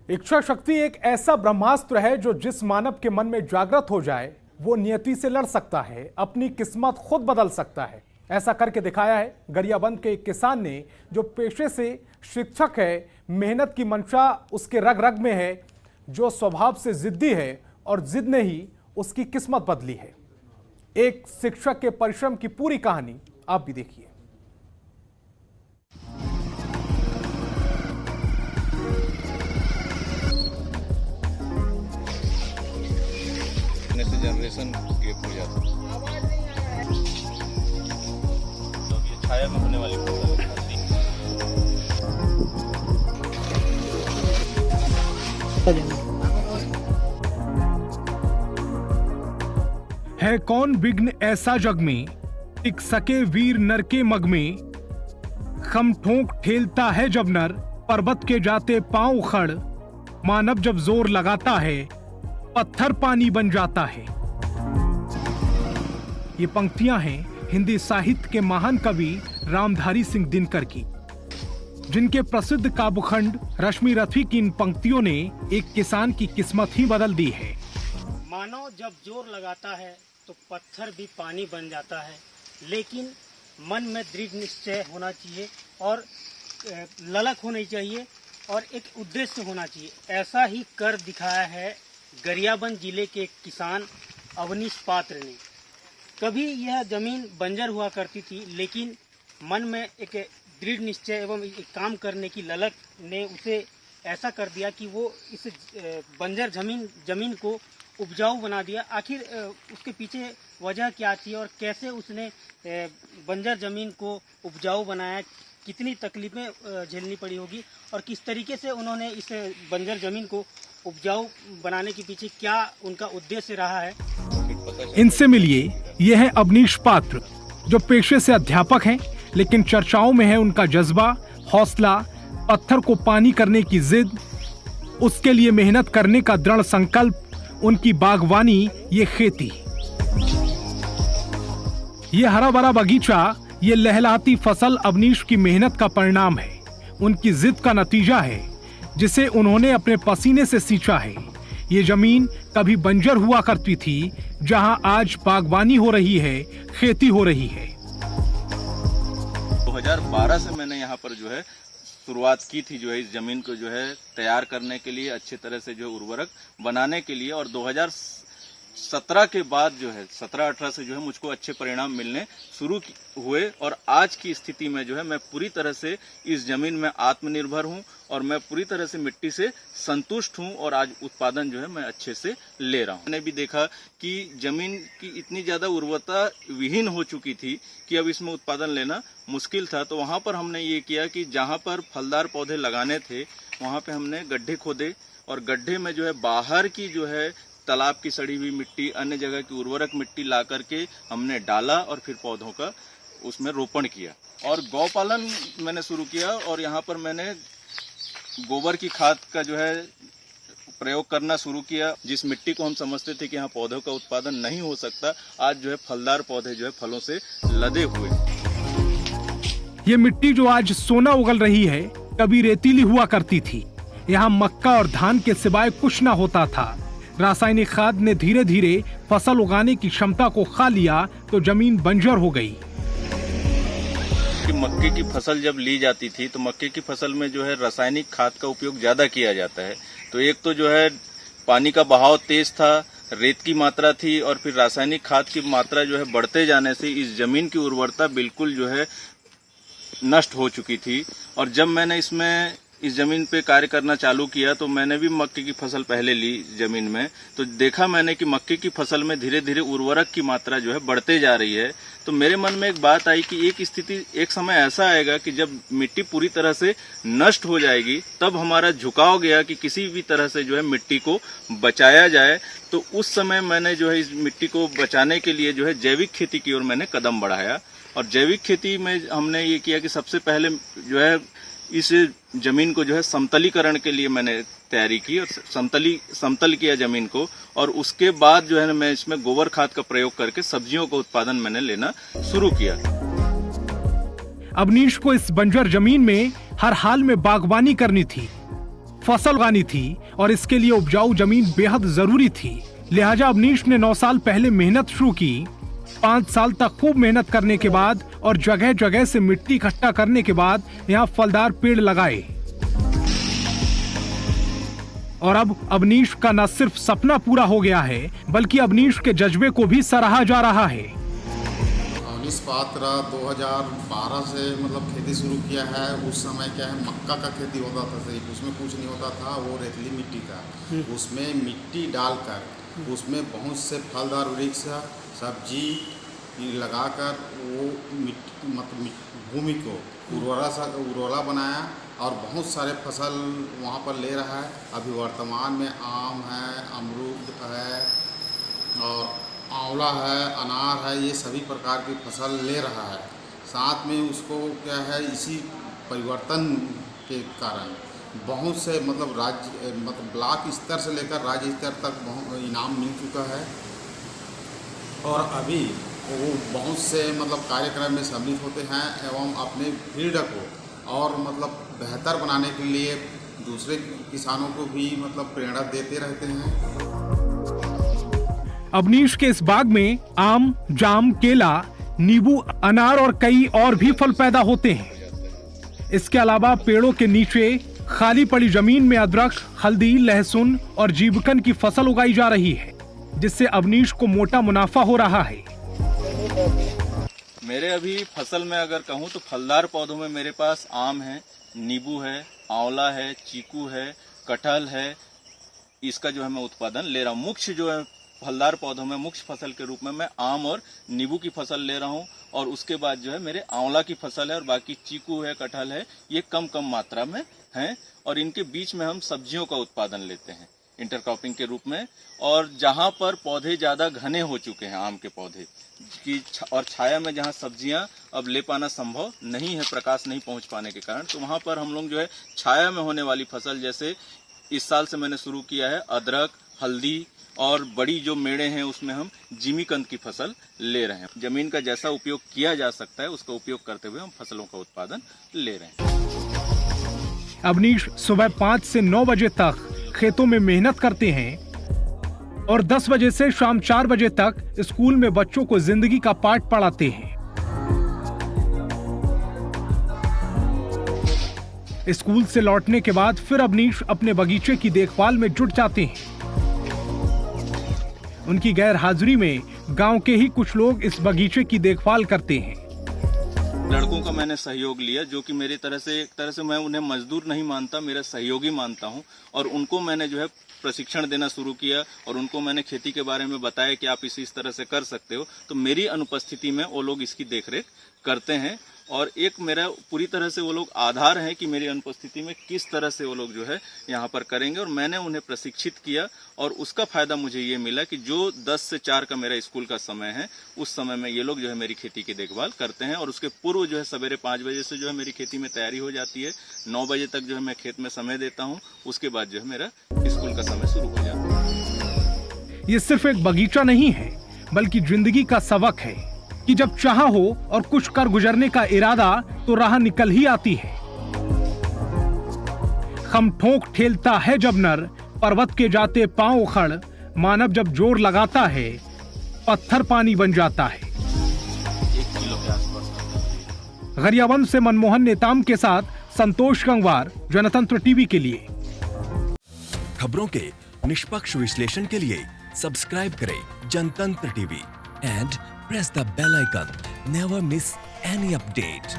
इच्छा शक्ति एक ऐसा ब्रह्मास्त्र है जो जिस मानव के मन में जागृत हो जाए वो नियति से लड़ सकता है, अपनी किस्मत खुद बदल सकता है। ऐसा करके दिखाया है गरियाबंद के एक किसान ने, जो पेशे से शिक्षक है। मेहनत की मंशा उसके रग रग में है, जो स्वभाव से जिद्दी है और जिद ने ही उसकी किस्मत बदली है। एक शिक्षक के परिश्रम की पूरी कहानी आप भी देखिए। जनरेशन गैप हो जाता तो अब ये छाया में होने वाली फसल है कौन विघ्न ऐसा जग में, टिक सके वीर नर के मग में। खम ठोंक ठेलता है जब नर, पर्वत के जाते पांव खड़। मानव जब जोर लगाता है, पत्थर पानी बन जाता है। ये पंक्तियां हैं हिंदी साहित्य के महान कवि रामधारी सिंह दिनकर की, जिनके प्रसिद्ध काव्यखंड रश्मि रथी की इन पंक्तियों ने एक किसान की किस्मत ही बदल दी है। मानव जब जोर लगाता है तो पत्थर भी पानी बन जाता है, लेकिन मन में दृढ़ निश्चय होना चाहिए और ललक होनी चाहिए और एक उद्देश्य होना चाहिए। ऐसा ही कर दिखाया है गरियाबंद जिले के किसान अवनीश पात्र ने। कभी यह जमीन बंजर हुआ करती थी, लेकिन मन में एक दृढ़ निश्चय एवं एक काम करने की ललक ने उसे ऐसा कर दिया कि वो इस बंजर जमीन को उपजाऊ बना दिया। आखिर उसके पीछे वजह क्या थी और कैसे उसने बंजर जमीन को उपजाऊ बनाया, कितनी तकलीफें झेलनी पड़ी होगी और किस तरीके से उन्होंने इस बंजर जमीन को उपजाऊ बनाने के पीछे क्या उनका उद्देश्य रहा है। इनसे मिलिए, यह है अवनीश पात्र, जो पेशे से अध्यापक हैं, लेकिन चर्चाओं में है उनका जज्बा, हौसला, पत्थर को पानी करने की जिद, उसके लिए मेहनत करने का दृढ़ संकल्प, उनकी बागवानी, ये खेती, ये हरा भरा बगीचा, ये लहलहाती फसल अवनीश की मेहनत का परिणाम है, उनकी जिद का नतीजा है, जिसे उन्होंने अपने पसीने से सींचा है। ये जमीन कभी बंजर हुआ करती थी, जहां आज बागवानी हो रही है, खेती हो रही है। 2012 से मैंने यहाँ पर जो है शुरुआत की थी, जो है इस जमीन को जो है तैयार करने के लिए, अच्छे तरह से जो उर्वरक बनाने के लिए, और 2017 के बाद जो है 17-18 से जो है मुझको अच्छे परिणाम मिलने शुरू हुए और आज की स्थिति में जो है मैं पूरी तरह से इस जमीन में आत्मनिर्भर हूं और मैं पूरी तरह से मिट्टी से संतुष्ट हूं और आज उत्पादन जो है मैं अच्छे से ले रहा हूं। मैंने भी देखा कि जमीन की इतनी ज्यादा उर्वरता विहीन हो चुकी थी कि अब इसमें उत्पादन लेना मुश्किल था, तो वहां पर हमने ये किया कि जहां पर फलदार पौधे लगाने थे वहां पे हमने गड्ढे खोदे और गड्ढे में जो है बाहर की जो है तालाब की सड़ी हुई मिट्टी, अन्य जगह की उर्वरक मिट्टी ला करके हमने डाला और फिर पौधों का उसमें रोपण किया। और गौपालन मैंने शुरू किया और यहाँ पर मैंने गोबर की खाद का जो है प्रयोग करना शुरू किया। जिस मिट्टी को हम समझते थे कि यहाँ पौधों का उत्पादन नहीं हो सकता, आज जो है फलदार पौधे जो है फलों से लदे हुए। ये मिट्टी जो आज सोना उगल रही है, कभी रेतीली हुआ करती थी। यहाँ मक्का और धान के सिवाय कुछ ना होता था। रासायनिक खाद ने धीरे धीरे फसल उगाने की क्षमता को खा लिया तो जमीन बंजर हो गई। कि मक्के की फसल जब ली जाती थी तो मक्के की फसल में जो है रासायनिक खाद का उपयोग ज्यादा किया जाता है, तो एक तो जो है पानी का बहाव तेज था, रेत की मात्रा थी और फिर रासायनिक खाद की मात्रा जो है बढ़ते जाने से इस जमीन की उर्वरता बिल्कुल जो है नष्ट हो चुकी थी। और जब मैंने इस जमीन पे कार्य करना चालू किया तो मैंने भी मक्के की फसल पहले ली जमीन में, तो देखा मैंने कि मक्के की फसल में धीरे धीरे उर्वरक की मात्रा जो है बढ़ते जा रही है। तो मेरे मन में एक बात आई कि एक समय ऐसा आएगा कि जब मिट्टी पूरी तरह से नष्ट हो जाएगी, तब हमारा झुकाव गया कि किसी भी तरह से जो है मिट्टी को बचाया जाए। तो उस समय मैंने जो है इस मिट्टी को बचाने के लिए जो है जैविक खेती की ओर मैंने कदम बढ़ाया। और जैविक खेती में हमने ये किया कि सबसे पहले जो है इस जमीन को जो है समतलीकरण के लिए मैंने तैयारी की और समतल किया जमीन को, और उसके बाद जो है मैं इसमें गोबर खाद का प्रयोग करके सब्जियों का उत्पादन मैंने लेना शुरू किया। अवनीश को इस बंजर जमीन में हर हाल में बागवानी करनी थी। फसल उगानी थी और इसके लिए उपजाऊ जमीन बेहद जरूरी थी। लिहाजा अवनीश ने 9 साल पहले मेहनत शुरू की। 5 साल तक खूब मेहनत करने के बाद और जगह जगह से मिट्टी इकट्ठा करने के बाद यहाँ फलदार पेड़ लगाए। और अब अवनीश का न सिर्फ सपना पूरा हो गया है, बल्कि अवनीश के जज्बे को भी सराहा जा रहा है। अवनीश पात्रा 2012 से मतलब खेती शुरू किया है। उस समय क्या है, मक्का का खेती होता था सिर्फ, उसमें कुछ नहीं होता था, वो रेतली मिट्टी था। उसमें मिट्टी डालकर उसमें बहुत से फलदार वृक्ष सब्जी लगाकर वो मतलब भूमि को उर्वरा बनाया और बहुत सारे फसल वहाँ पर ले रहा है। अभी वर्तमान में आम है, अमरूद है और आंवला है, अनार है, ये सभी प्रकार की फसल ले रहा है। साथ में उसको क्या है, इसी परिवर्तन के कारण बहुत से मतलब राज्य मतलब ब्लॉक स्तर से लेकर राज्य स्तर तक बहुत इनाम मिल चुका है। और अभी वो बहुत से मतलब कार्यक्रम में सम्मिलित होते हैं एवं अपने फील्ड को और मतलब बेहतर बनाने के लिए दूसरे किसानों को भी मतलब प्रेरणा देते रहते हैं। अवनीश के इस बाग में आम, जाम, केला, नींबू, अनार और कई और भी फल पैदा होते हैं। इसके अलावा पेड़ों के नीचे खाली पड़ी जमीन में अदरक, हल्दी, लहसुन और जीवकन की फसल उगाई जा रही है, जिससे अवनीश को मोटा मुनाफा हो रहा है। मेरे अभी फसल में अगर कहूँ तो फलदार पौधों में मेरे पास आम है, नींबू है, आंवला है, चीकू है, कटहल है। इसका जो है मैं उत्पादन ले रहा हूँ। मुख्य जो है फलदार पौधों में मुख्य फसल के रूप में मैं आम और नींबू की फसल ले रहा हूँ और उसके बाद जो है मेरे आंवला की फसल है और बाकी चीकू है, कटहल है, ये कम मात्रा में हैं। और इनके बीच में हम सब्जियों का उत्पादन लेते हैं इंटरक्रॉपिंग के रूप में। और जहाँ पर पौधे ज़्यादा घने हो चुके हैं आम के पौधे की और छाया में जहाँ सब्जियाँ अब ले पाना संभव नहीं है, प्रकाश नहीं पहुँच पाने के कारण, तो वहाँ पर हम लोग जो है छाया में होने वाली फसल, जैसे इस साल से मैंने शुरू किया है अदरक, हल्दी और बड़ी जो मेड़े हैं उसमें हम जिमीकंद की फसल ले रहे हैं। जमीन का जैसा उपयोग किया जा सकता है उसका उपयोग करते हुए हम फसलों का उत्पादन ले रहे हैं। अवनीश सुबह 5 से 9 बजे तक खेतों में मेहनत करते हैं और 10 बजे से शाम 4 बजे तक स्कूल में बच्चों को जिंदगी का पाठ पढ़ाते हैं। स्कूल से लौटने के बाद फिर अवनीश अपने बगीचे की देखभाल में जुट जाते हैं। उनकी गैर हाजिरी में गांव के ही कुछ लोग इस बगीचे की देखभाल करते हैं। लड़कों का मैंने सहयोग लिया, जो कि मेरी एक तरह से मैं उन्हें मजदूर नहीं मानता, मेरा सहयोगी मानता हूं। और उनको मैंने जो है प्रशिक्षण देना शुरू किया और उनको मैंने खेती के बारे में बताया कि आप इस तरह से कर सकते हो। तो मेरी अनुपस्थिति में वो लोग इसकी देखरेख करते हैं और एक मेरा पूरी तरह से वो लोग आधार है कि मेरी अनुपस्थिति में किस तरह से वो लोग जो है यहाँ पर करेंगे। और मैंने उन्हें प्रशिक्षित किया और उसका फायदा मुझे ये मिला कि जो 10 से 4 का मेरा स्कूल का समय है, उस समय में ये लोग जो है मेरी खेती की देखभाल करते हैं। और उसके पूर्व जो है सवेरे 5 बजे से जो है मेरी खेती में तैयारी हो जाती है। 9 बजे तक जो है मैं खेत में समय देता हूँ। उसके बाद जो है मेरा स्कूल का समय शुरू हो जाता है। ये सिर्फ एक बगीचा नहीं है, बल्कि जिंदगी का सबक है कि जब चाहा हो और कुछ कर गुजरने का इरादा, तो राह निकल ही आती है। खम ठोक ठेलता है जब नर, पर्वत के जाते पांव उखड़, मानव जब जोर लगाता है, पत्थर पानी बन जाता है। 1 किलो के आसपास। गरियाबंद से मनमोहन नेताम के साथ संतोष गंगवार, जनतंत्र टीवी के लिए। खबरों के निष्पक्ष विश्लेषण के लिए सब्सक्राइब करें जनतंत्र TV and press the bell icon. Never miss any update.